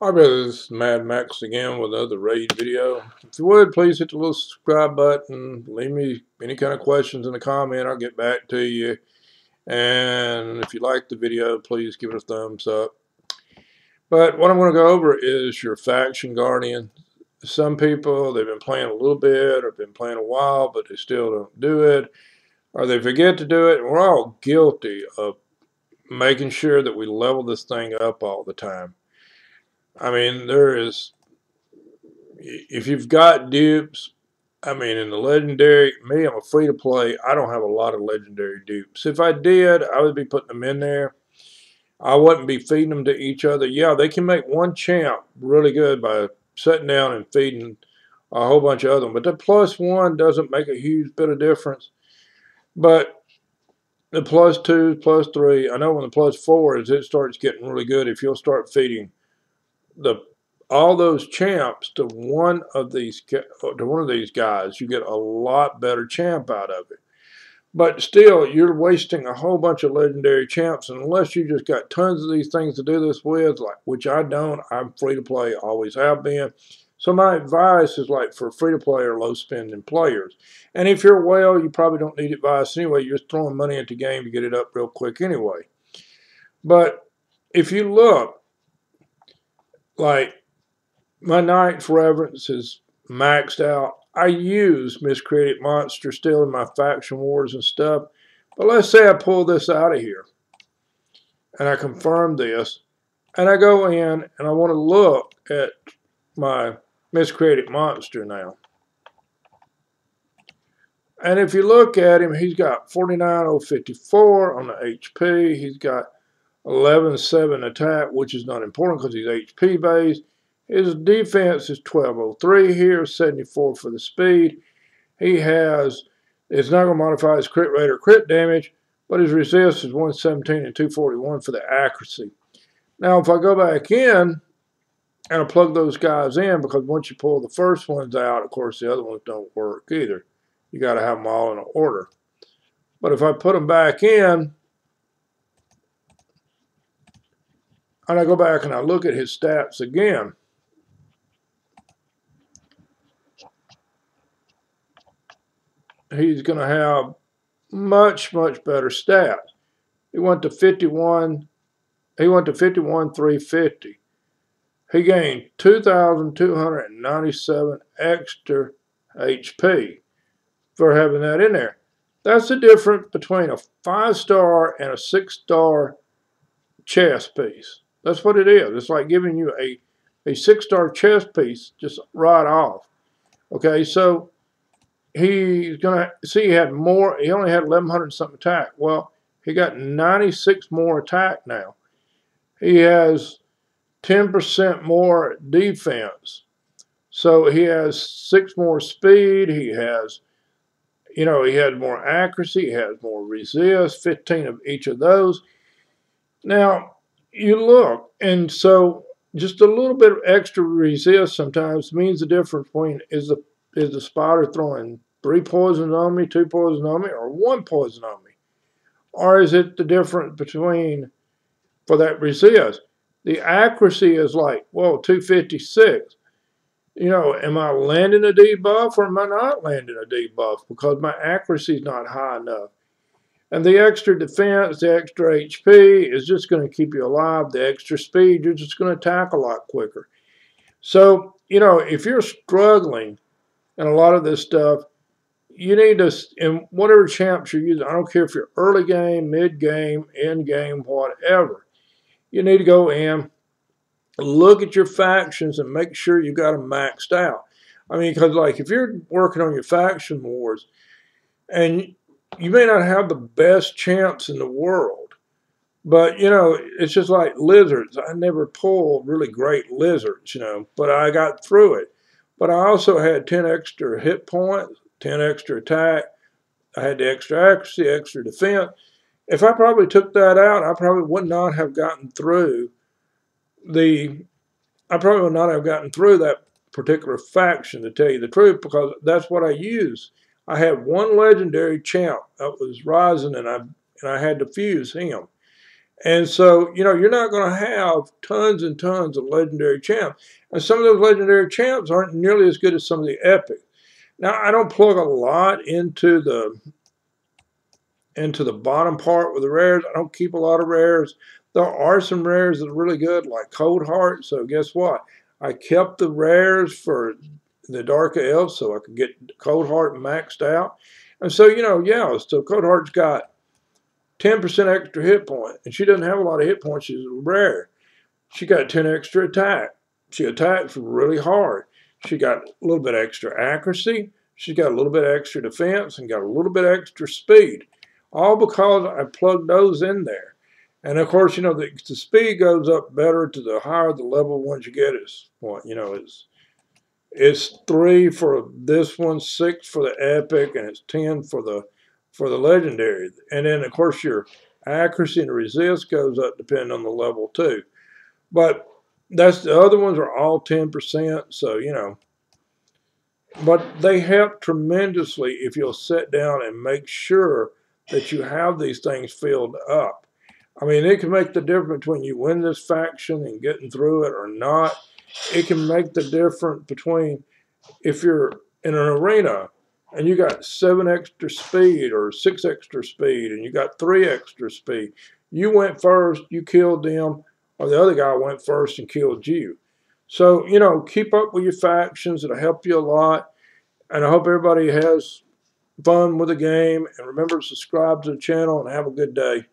Hi, brothers. This is Madmaxed again with another raid video. If you would, please hit the little subscribe button. Leave me any kind of questions in the comment. I'll get back to you. And if you like the video, please give it a thumbs up. But what I'm going to go over is your faction guardian. Some people, they've been playing a little bit or been playing a while, but they still don't do it. Or they forget to do it. And we're all guilty of making sure that we level this thing up all the time. I mean, if you've got dupes, I mean, in the legendary, me, I'm a free to play. I don't have a lot of legendary dupes. If I did, I would be putting them in there. I wouldn't be feeding them to each other. Yeah, they can make one champ really good by sitting down and feeding a whole bunch of other them. But the +1 doesn't make a huge bit of difference. But the +2, +3, I know when the +4 is, it starts getting really good if you'll start feeding the all those champs to one of these guys, you get a lot better champ out of it. But still, you're wasting a whole bunch of legendary champs, and unless you just got tons of these things to do this with, like which I don't. I'm free to play, always have been. So my advice is like for free to play or low spending players. And if you're a whale, you probably don't need advice anyway. You're just throwing money into the game to get it up real quick anyway. But if you look, like my Knight's Reverence is maxed out. I use Miscreated Monster still in my faction wars and stuff. But let's say I pull this out of here and I confirm this and I go in and I want to look at my Miscreated Monster now. And if you look at him, he's got 49,054 on the HP. He's got 11,7 attack, which is not important because he's HP based. His defense is 1203 here, 74 for the speed. He has, it's not going to modify his crit rate or crit damage, but his resist is 117 and 241 for the accuracy. Now, if I go back in and I plug those guys in, because once you pull the first ones out, of course, the other ones don't work either. You got to have them all in order. But if I put them back in, and I go back and I look at his stats again, he's going to have much better stats. He went to 51. He went to 51,350. He gained 2,297 extra HP for having that in there. That's the difference between a 5-star and a 6-star chess piece. That's what it is. It's like giving you a 6-star chess piece just right off. Okay, so he's gonna see he had more. He only had 1,100 something attack. Well, he got 96 more attack now. He has 10% more defense. So he has 6 more speed. He has, he had more accuracy. He has more resist. 15 of each of those. Now you look, and so just a little bit of extra resist sometimes means the difference between is the spider throwing 3 poisons on me, 2 poisons on me, or 1 poison on me? Or is it the difference between, for that resist, the accuracy is like, well, 256. Am I landing a debuff or am I not landing a debuff because my accuracy is not high enough? And the extra defense, the extra HP is just going to keep you alive. The extra speed, you're just going to attack a lot quicker. So, if you're struggling and a lot of this stuff, you need to, in whatever champs you're using, I don't care if you're early game, mid game, end game, whatever, you need to go in, look at your factions and make sure you got them maxed out. I mean, because like if you're working on your faction wars and you may not have the best champs in the world, but it's just like lizards. I never pulled really great lizards, but I got through it. But I also had 10 extra hit points, 10 extra attack. I had the extra accuracy, extra defense. If I probably took that out, I probably would not have gotten through that particular faction, to tell you the truth, because that's what I use. I had one legendary champ that was rising, and I had to fuse him. And so, you know, you're not going to have tons and tons of legendary champs. And some of those legendary champs aren't nearly as good as some of the epic. Now, I don't plug a lot into the bottom part with the rares. I don't keep a lot of rares. There are some rares that are really good, like Cold Heart. So guess what? I kept the rares for the Dark Elves so I could get Cold Heart maxed out. And so, you know, yeah, so Cold Heart's got 10% extra hit point, and she doesn't have a lot of hit points. She's rare. She got 10 extra attack. She attacks really hard. She got a little bit extra accuracy. She got a little bit extra defense and got a little bit extra speed. All because I plugged those in there. And of course, you know, the speed goes up better to the higher the level ones you get. Is you know, it's 3 for this one, 6 for the epic, and it's 10 for the legendary. And then of course your accuracy and resist goes up depending on the level too. But that's the other ones are all 10%. So you know, but they help tremendously if you'll sit down and make sure that you have these things filled up. I mean, it can make the difference between you win this faction and getting through it or not. It can make the difference between if you're in an arena and you got 7 extra speed or 6 extra speed and you got 3 extra speed. You went first, you killed them, or the other guy went first and killed you. So, you know, keep up with your factions. It'll help you a lot. And I hope everybody has fun with the game. And remember to subscribe to the channel and have a good day.